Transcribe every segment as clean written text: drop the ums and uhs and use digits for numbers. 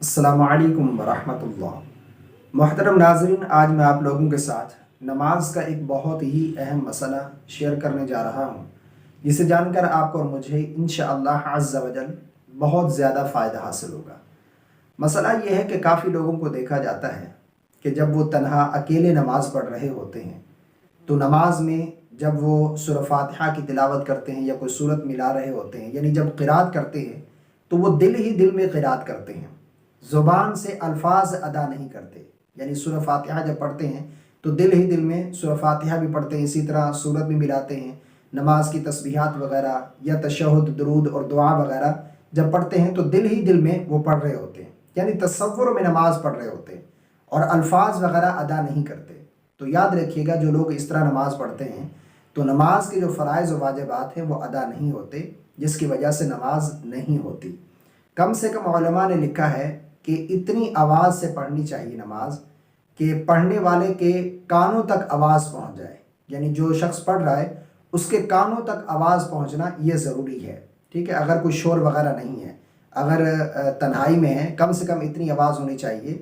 अस्सलामु अलैकुम वरहमतुल्लाह। मोहतरम नाज़रीन, आज मैं आप लोगों के साथ नमाज का एक बहुत ही अहम मसला शेयर करने जा रहा हूँ, जिसे जानकर आपको और मुझे इंशाअल्लाह अज़्ज़ा वजल बहुत ज़्यादा फ़ायदा हासिल होगा। मसला ये है कि काफ़ी लोगों को देखा जाता है कि जब वो तन्हा अकेले नमाज़ पढ़ रहे होते हैं तो नमाज में जब वो सूरह फातिहा की तिलावत करते हैं या कोई सूरत मिला रहे होते हैं, यानी जब क़िरात करते हैं तो वो दिल ही दिल में क़िरात करते हैं, ज़ुबान से अल्फाज अदा नहीं करते। यानी सूरह फातिहा जब पढ़ते हैं तो दिल ही दिल में सूरह फातिहा भी पढ़ते हैं, इसी तरह सूरत भी मिलाते हैं। नमाज की तस्बीहात वगैरह या तशहुद, दुरूद और दुआ वगैरह जब पढ़ते हैं तो दिल ही दिल में वो पढ़ रहे होते हैं, यानी तसव्वुर में नमाज पढ़ रहे होते हैं और अल्फाज वगैरह अदा नहीं करते। तो याद रखिएगा, जो लोग इस तरह नमाज पढ़ते हैं तो नमाज के जो फ़राइज़ और वाजिबात हैं वो अदा नहीं होते, जिसकी वजह से नमाज नहीं होती। कम से कम उलमा ने लिखा है कि इतनी आवाज़ से पढ़नी चाहिए नमाज कि पढ़ने वाले के कानों तक आवाज़ पहुंच जाए, यानी जो शख्स पढ़ रहा है उसके कानों तक आवाज़ पहुंचना ये ज़रूरी है। ठीक है, अगर कोई शोर वगैरह नहीं है, अगर तन्हाई में है, कम से कम इतनी आवाज़ होनी चाहिए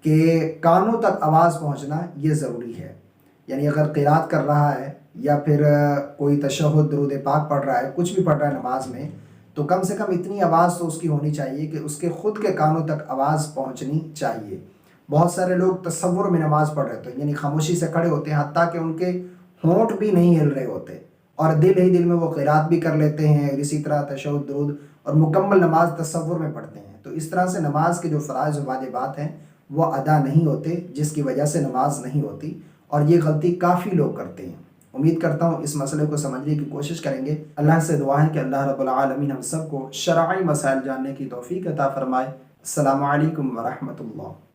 कि कानों तक आवाज़ पहुंचना ये ज़रूरी है। यानी अगर क़िरात कर रहा है या फिर कोई तशहुद, दुरूद पाक पढ़ रहा है, कुछ भी पढ़ रहा है नमाज में, तो कम से कम इतनी आवाज़ तो उसकी होनी चाहिए कि उसके ख़ुद के कानों तक आवाज़ पहुंचनी चाहिए। बहुत सारे लोग तसव्वुर में नमाज़ पढ़ रहे होते हैं, यानी खामोशी से खड़े होते हैं, हत्ता कि उनके होंठ भी नहीं हिल रहे होते, और दिल ही दिल में वो क़िरात भी कर लेते हैं, इसी तरह तशहुद, दुरूद और मुकम्मल नमाज तसव्वुर में पढ़ते हैं। तो इस तरह से नमाज के जो फ़राइज़ और वाजिबात हैं वो अदा नहीं होते, जिसकी वजह से नमाज नहीं होती, और ये गलती काफ़ी लोग करते हैं। उम्मीद करता हूँ इस मसले को समझने की कोशिश करेंगे। अल्लाह से दुआ है कि अल्लाह रब्बुल आलमीन हम सबको शरई मसाइल जानने की तौफीक अता फ़रमाए। अस्सलामु अलैकुम व रहमतुल्लाह।